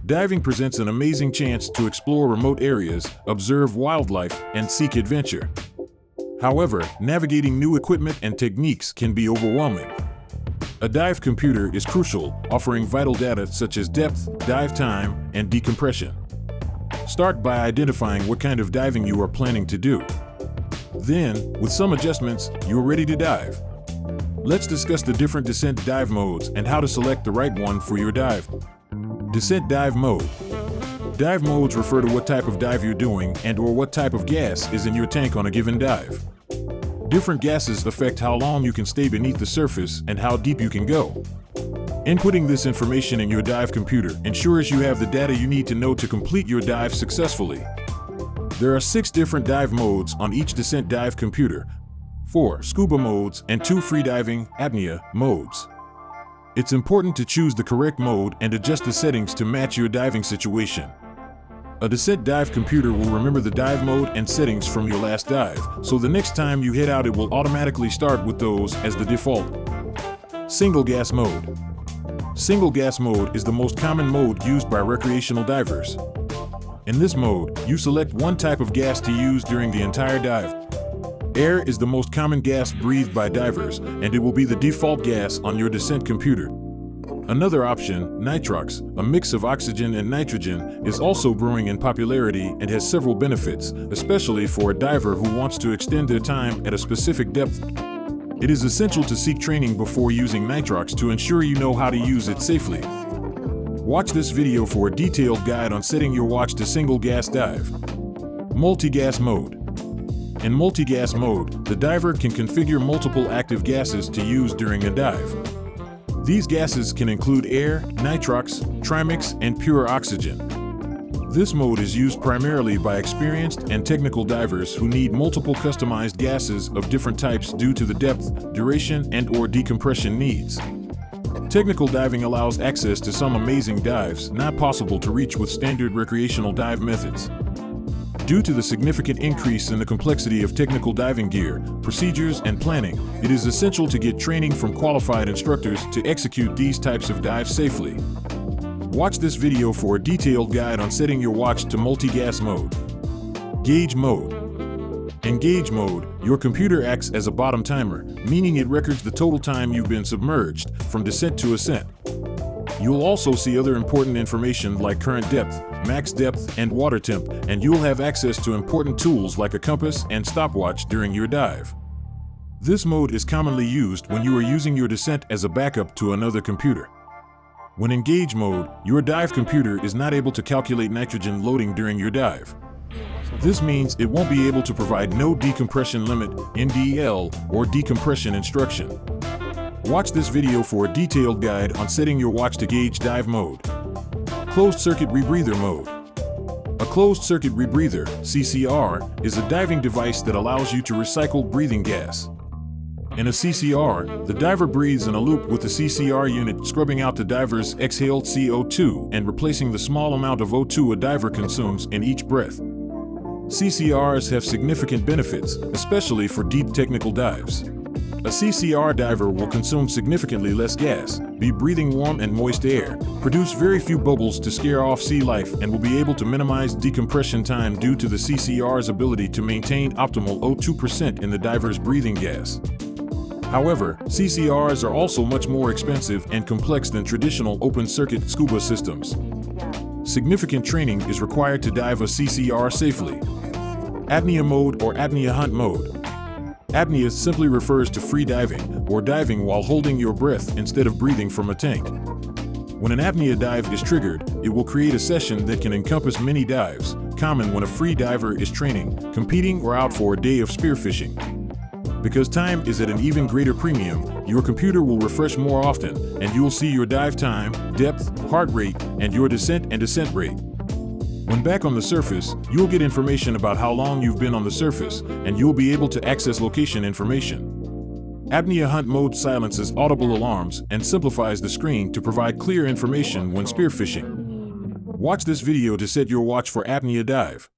Diving presents an amazing chance to explore remote areas, observe wildlife, and seek adventure. However, navigating new equipment and techniques can be overwhelming. A dive computer is crucial, offering vital data such as depth, dive time, and decompression. Start by identifying what kind of diving you are planning to do. Then, with some adjustments, you're ready to dive. Let's discuss the different descent dive modes and how to select the right one for your dive. Descent dive mode. Dive modes refer to what type of dive you're doing and/or what type of gas is in your tank on a given dive. Different gases affect how long you can stay beneath the surface and how deep you can go. Inputting this information in your dive computer ensures you have the data you need to know to complete your dive successfully. There are 6 different dive modes on each descent dive computer, 4 scuba modes and 2 freediving apnea modes. It's important to choose the correct mode and adjust the settings to match your diving situation. A descent dive computer will remember the dive mode and settings from your last dive, so the next time you head out it will automatically start with those as the default. Single gas mode. Single gas mode is the most common mode used by recreational divers. In this mode, you select one type of gas to use during the entire dive. Air is the most common gas breathed by divers, and it will be the default gas on your descent computer. Another option, nitrox, a mix of oxygen and nitrogen, is also growing in popularity and has several benefits, especially for a diver who wants to extend their time at a specific depth. It is essential to seek training before using nitrox to ensure you know how to use it safely. Watch this video for a detailed guide on setting your watch to single gas dive. Multi-gas mode. In multi-gas mode, the diver can configure multiple active gases to use during a dive. These gases can include air, nitrox, trimix, and pure oxygen. This mode is used primarily by experienced and technical divers who need multiple customized gases of different types due to the depth, duration, and/or decompression needs. Technical diving allows access to some amazing dives not possible to reach with standard recreational dive methods. Due to the significant increase in the complexity of technical diving gear, procedures, and planning, it is essential to get training from qualified instructors to execute these types of dives safely. Watch this video for a detailed guide on setting your watch to multi-gas mode. Gauge mode. In gauge mode, your computer acts as a bottom timer, meaning it records the total time you've been submerged, from descent to ascent. You'll also see other important information like current depth, max depth, and water temp, and you'll have access to important tools like a compass and stopwatch during your dive. This mode is commonly used when you are using your descent as a backup to another computer. When in gauge mode, your dive computer is not able to calculate nitrogen loading during your dive. This means it won't be able to provide no decompression limit, NDL, or decompression instruction. Watch this video for a detailed guide on setting your watch to gauge dive mode. Closed circuit rebreather mode. A closed circuit rebreather, CCR, is a diving device that allows you to recycle breathing gas. In a CCR, the diver breathes in a loop with the CCR unit scrubbing out the diver's exhaled CO2 and replacing the small amount of O2 a diver consumes in each breath. CCRs have significant benefits, especially for deep technical dives. A CCR diver will consume significantly less gas, be breathing warm and moist air, produce very few bubbles to scare off sea life, and will be able to minimize decompression time due to the CCR's ability to maintain optimal O2% in the diver's breathing gas. However, CCRs are also much more expensive and complex than traditional open-circuit scuba systems. Significant training is required to dive a CCR safely. Apnea mode or apnea hunt mode. Apnea simply refers to free diving, or diving while holding your breath instead of breathing from a tank. When an apnea dive is triggered, it will create a session that can encompass many dives, common when a free diver is training, competing, or out for a day of spearfishing. Because time is at an even greater premium, your computer will refresh more often, and you will see your dive time, depth, heart rate, and your descent and ascent rate. When back on the surface, you'll get information about how long you've been on the surface, and you'll be able to access location information. Apnea hunt mode silences audible alarms and simplifies the screen to provide clear information when spearfishing. Watch this video to set your watch for apnea dive.